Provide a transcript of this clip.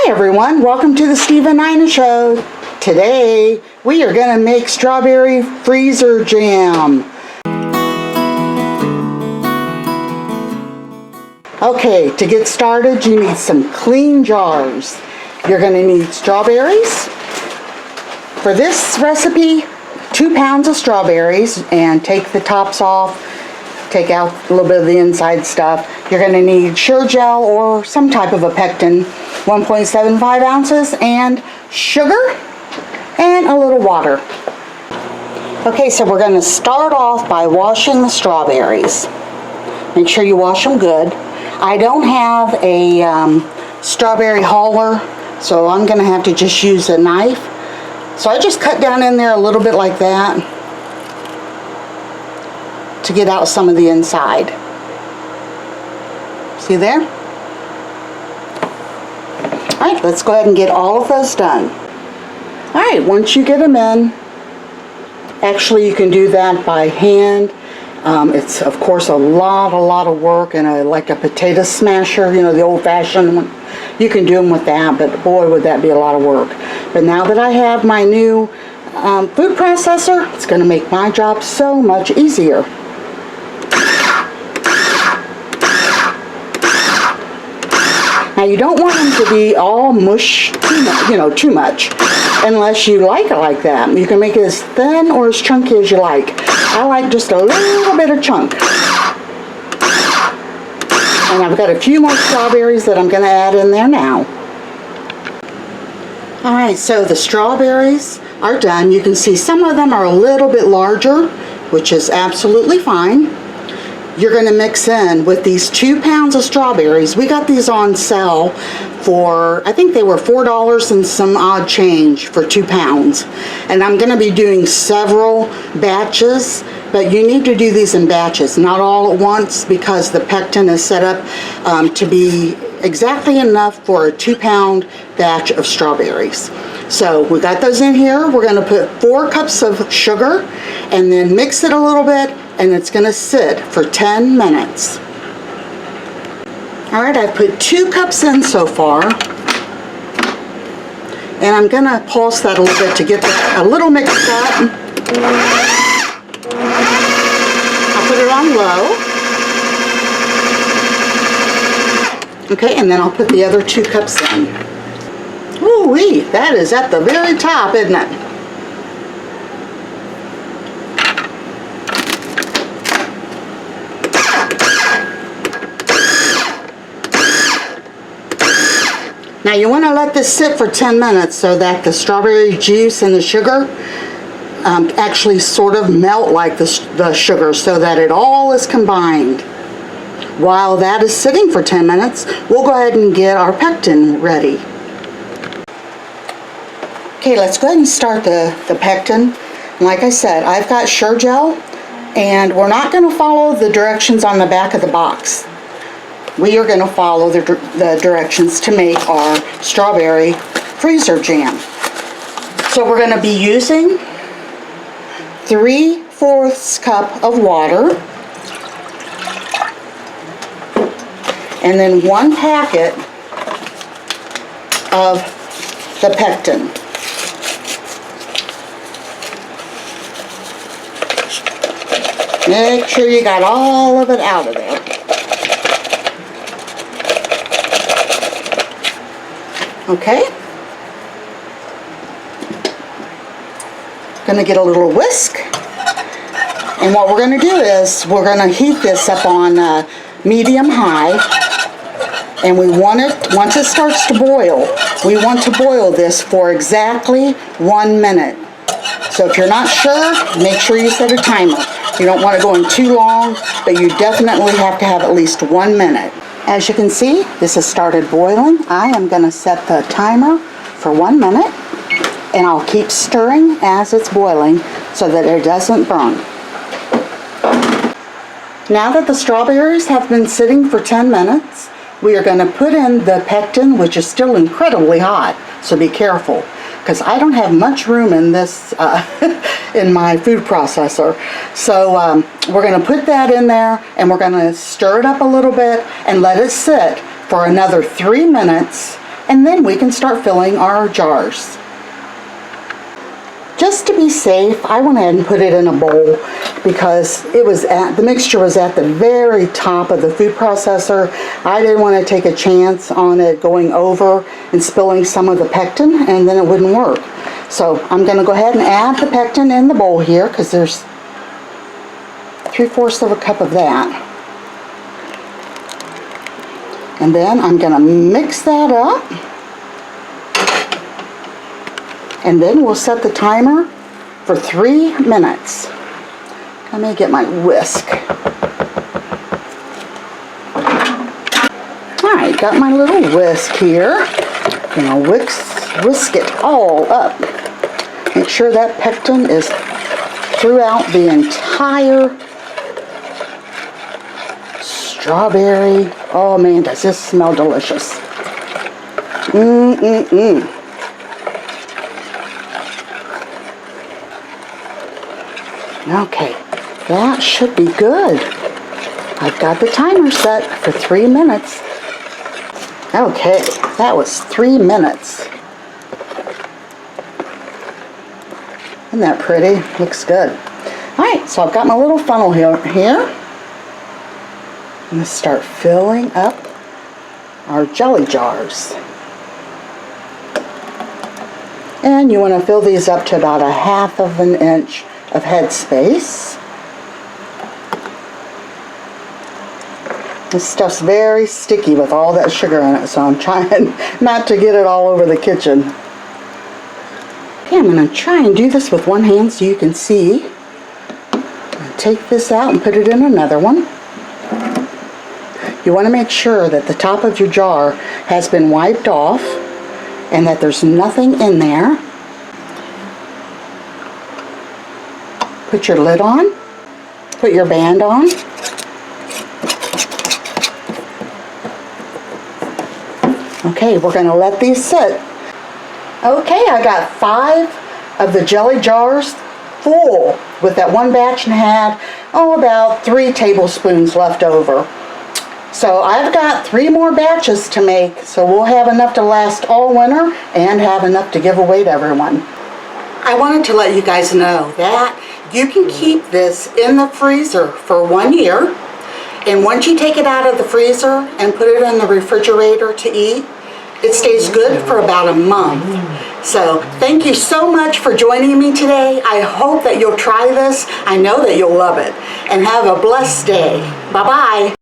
Hi everyone, welcome to the Steve and Nina Show. Today we are going to make strawberry freezer jam. Okay, to get started you need some clean jars. You're going to need strawberries. For this recipe, 2 pounds of strawberries, and take the tops off. Take out a little bit of the inside stuff. You're going to need Sure-Jell or some type of a pectin, 1.75 ounces, and sugar, and a little water. Okay, so we're going to start off by washing the strawberries. Make sure you wash them good. I don't have a strawberry huller, so I'm going to have to just use a knife. So I just cut down in there a little bit like that to get out some of the inside. See there? Alright, let's go ahead and get all of those done. Alright, once you get them in, actually you can do that by hand. It's of course a lot of work, and like a potato smasher, you know, the old-fashioned one. You can do them with that, but boy would that be a lot of work. But now that I have my new food processor, it's going to make my job so much easier. Now you don't want them to be all mush, too much, unless you like it like that. You can make it as thin or as chunky as you like. I like just a little bit of chunk. And I've got a few more strawberries that I'm going to add in there now. Alright, so the strawberries are done. You can see some of them are a little bit larger, which is absolutely fine. You're going to mix in with these 2 pounds of strawberries. We got these on sale for, I think they were $4 and some odd change for 2 pounds. And I'm going to be doing several batches, but you need to do these in batches, not all at once, because the pectin is set up to be exactly enough for a 2 pound batch of strawberries. So we got those in here. We're going to put 4 cups of sugar and then mix it a little bit, and it's going to sit for 10 minutes. Alright, I put 2 cups in so far, and I'm going to pulse that a little bit to get that a little mixed up. I'll put it on low. Okay, and then I'll put the other 2 cups in. Ooh-wee, that is at the very top, isn't it? Now you want to let this sit for 10 minutes so that the strawberry juice and the sugar actually sort of melt like the sugar, so that it all is combined. While that is sitting for 10 minutes, we'll go ahead and get our pectin ready. Okay, let's go ahead and start the pectin. Like I said, I've got Sure-Jell, and we're not going to follow the directions on the back of the box. We are going to follow the directions to make our strawberry freezer jam. So we're going to be using 3/4 cup of water, and then 1 packet of the pectin. Make sure you got all of it out of there. Okay. Going to get a little whisk. And what we're going to do is we're going to heat this up on medium-high. And we want it, once it starts to boil, we want to boil this for exactly 1 minute. So if you're not sure, make sure you set a timer. You don't want to go in too long, but you definitely have to have at least 1 minute. As you can see, this has started boiling. I am going to set the timer for 1 minute, and I'll keep stirring as it's boiling so that it doesn't burn. Now that the strawberries have been sitting for 10 minutes, we are going to put in the pectin, which is still incredibly hot, so be careful, because I don't have much room in this in my food processor. So we're going to put that in there, and we're going to stir it up a little bit and let it sit for another 3 minutes and then we can start filling our jars. Just to be safe, I went ahead and put it in a bowl because the mixture was at the very top of the food processor. I didn't want to take a chance on it going over and spilling some of the pectin, and then it wouldn't work. So I'm going to go ahead and add the pectin in the bowl here because there's 3/4 of a cup of that. And then I'm going to mix that up. And then we'll set the timer for 3 minutes. Let me get my whisk. Alright, got my little whisk here. Gonna whisk it all up. Make sure that pectin is throughout the entire strawberry. Oh man, does this smell delicious. Okay, that should be good. I've got the timer set for 3 minutes. Okay, that was 3 minutes. Isn't that pretty? Looks good. Alright, so I've got my little funnel here. I'm going to start filling up our jelly jars. And you want to fill these up to about 1/2 inch of head space. This stuff's very sticky with all that sugar in it, so I'm trying not to get it all over the kitchen. Okay, I'm going to try and do this with one hand so you can see. Take this out and put it in another one. You want to make sure that the top of your jar has been wiped off and that there's nothing in there. Put your lid on, put your band on. Okay, we're going to let these sit. Okay, I got 5 of the jelly jars full with that one batch and had, about 3 tablespoons left over. So I've got 3 more batches to make, so we'll have enough to last all winter and have enough to give away to everyone. I wanted to let you guys know that you can keep this in the freezer for 1 year, and once you take it out of the freezer and put it in the refrigerator to eat, it stays good for about a month. So thank you so much for joining me today. I hope that you'll try this. I know that you'll love it. And have a blessed day. Bye-bye.